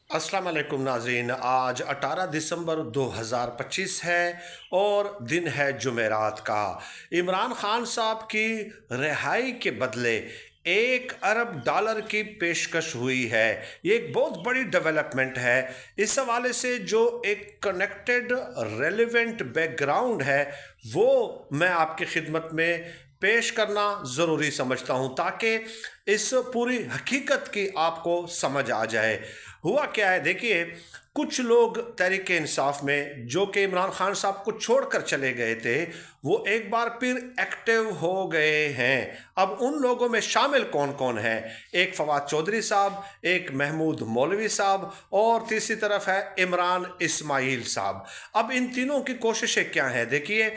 अस्सलाम वालेकुम नाज़रीन। आज 18 दिसंबर 2025 है और दिन है जुमेरात का। इमरान खान साहब की रिहाई के बदले $1 अरब की पेशकश हुई है। ये एक बहुत बड़ी डेवलपमेंट है। इस हवाले से जो एक कनेक्टेड रेलिवेंट बैकग्राउंड है वो मैं आपकी खिदमत में पेश करना ज़रूरी समझता हूँ ताकि इस पूरी हकीकत की आपको समझ आ जाए। हुआ क्या है, देखिए, कुछ लोग तहरीक इंसाफ में जो कि इमरान खान साहब को छोड़कर चले गए थे वो एक बार फिर एक्टिव हो गए हैं। अब उन लोगों में शामिल कौन कौन है? एक फवाद चौधरी साहब, एक महमूद मौलवी साहब और तीसरी तरफ है इमरान इस्माइल साहब। अब इन तीनों की कोशिशें क्या हैं? देखिए,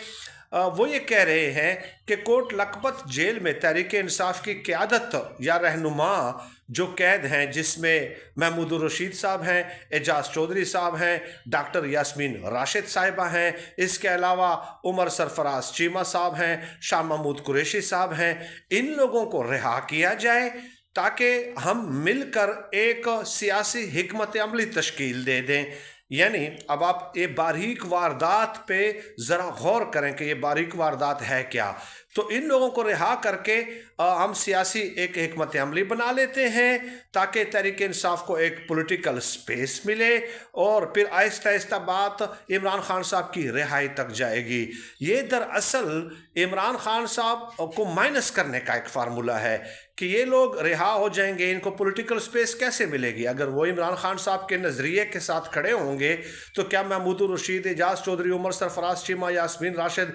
वो ये कह रहे हैं कि कोट लखपत जेल में तहरीक इंसाफ की क़यादत या रहनुमा जो कैद हैं, जिसमें महमूद रशीद साहब हैं, एजाज चौधरी साहब हैं, डॉक्टर यास्मीन राशिद साहिबा हैं, इसके अलावा उमर सरफराज चीमा साहब हैं, शाह महमूद कुरैशी साहब हैं, इन लोगों को रिहा किया जाए ताकि हम मिलकर एक सियासी हिकमत अमली तश्कील दे दें। यानी अब आप ये बारीक वारदात पे ज़रा गौर करें कि ये बारीक वारदात है क्या। तो इन लोगों को रिहा करके हम सियासी एक हिकमत अमली बना लेते हैं ताकि तहरीक इंसाफ को एक पॉलिटिकल स्पेस मिले और फिर आहिस्ता आहिस्ता बात इमरान खान साहब की रिहाई तक जाएगी। ये दरअसल इमरान खान साहब को माइनस करने का एक फार्मूला है कि ये लोग रिहा हो जाएंगे, इनको पॉलिटिकल स्पेस कैसे मिलेगी? अगर वो इमरान खान साहब के नज़रिए के साथ खड़े होंगे तो क्या महमूद रशीद, एजाज चौधरी, उमर सरफराज चीमा, यास्मीन राशिद,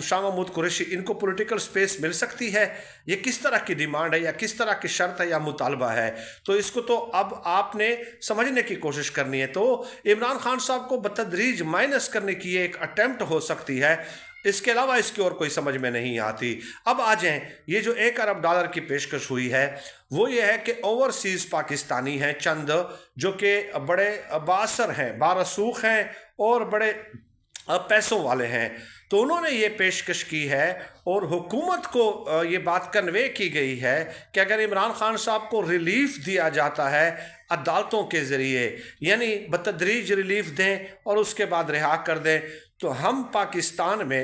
शाह महमूद कुरैशी, इनको पॉलिटिकल स्पेस मिल सकती है? ये किस तरह की डिमांड है या किस तरह की शर्त है या मुतालबा है? तो इसको तो अब आपने समझने की कोशिश करनी है। तो इमरान खान साहब को बतदरीज माइनस करने की एक अटेम्प्ट हो सकती है, इसके अलावा इसकी और कोई समझ में नहीं आती। अब आ जाएं, ये जो $1 अरब की पेशकश हुई है वो ये है कि ओवरसीज़ पाकिस्तानी हैं चंद, जो कि बड़े बासर हैं, बारसूख हैं और बड़े पैसों वाले हैं, तो उन्होंने ये पेशकश की है और हुकूमत को ये बात कन्वे की गई है कि अगर इमरान खान साहब को रिलीफ दिया जाता है अदालतों के ज़रिए, यानी बतदरीज रिलीफ दें और उसके बाद रिहा कर दें, तो हम पाकिस्तान में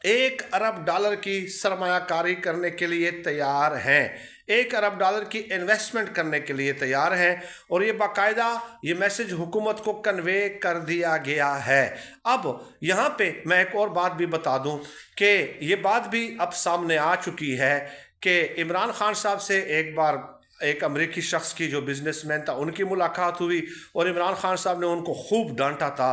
$1 अरब की सरमायाकारी करने के लिए तैयार हैं, $1 अरब की इन्वेस्टमेंट करने के लिए तैयार हैं। और ये बाकायदा ये मैसेज हुकूमत को कन्वे कर दिया गया है। अब यहाँ पे मैं एक और बात भी बता दूँ कि ये बात भी अब सामने आ चुकी है कि इमरान खान साहब से एक बार एक अमरीकी शख्स की जो बिजनेसमैन था उनकी मुलाकात हुई और इमरान खान साहब ने उनको खूब डांटा था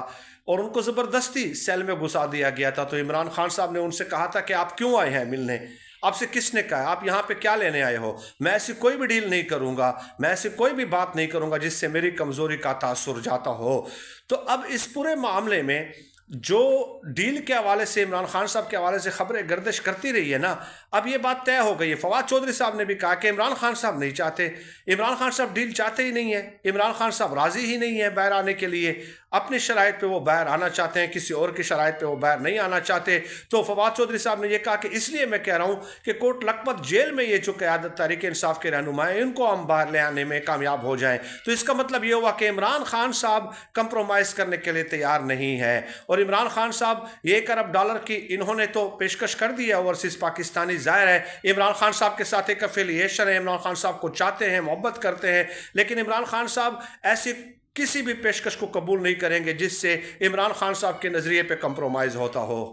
और उनको ज़बरदस्ती सेल में घुसा दिया गया था। तो इमरान खान साहब ने उनसे कहा था कि आप क्यों आए हैं मिलने, आपसे किसने कहा, आप यहाँ पे क्या लेने आए हो? मैं ऐसी कोई भी डील नहीं करूँगा, मैं ऐसी कोई भी बात नहीं करूँगा जिससे मेरी कमज़ोरी का तासुर जाता हो। तो अब इस पूरे मामले में जो डील के हवाले से इमरान खान साहब के हवाले से खबरें गर्दिश करती रही है ना, अब ये बात तय हो गई है। फवाद चौधरी साहब ने भी कहा कि इमरान खान साहब नहीं चाहते, इमरान खान साहब डील चाहते ही नहीं है, इमरान खान साहब राज़ी ही नहीं है बाहर आने के लिए। अपनी शराइत पे वो बाहर आना चाहते हैं, किसी और की शराइत पे वो बाहर नहीं आना चाहते। तो फवाद चौधरी साहब ने ये कहा कि इसलिए मैं कह रहा हूँ कि कोट लखपत जेल में ये जो क़यादत तहरीक इंसाफ के रहनुमा हैं इनको हम बाहर ले आने में कामयाब हो जाएं। तो इसका मतलब ये हुआ कि इमरान खान साहब कंप्रोमाइज़ करने के लिए तैयार नहीं है। और इमरान खान साहब $1 अरब की इन्होंने तो पेशकश कर दी है ओवरसीज़ पाकिस्तानी। ज़ाहिर है इमरान खान साहब के साथ एक एफिलिएशन है, इमरान खान साहब को चाहते हैं, मोहब्बत करते हैं, लेकिन इमरान खान साहब ऐसी किसी भी पेशकश को कबूल नहीं करेंगे जिससे इमरान खान साहब के नज़रिए पे कंप्रोमाइज़ होता हो।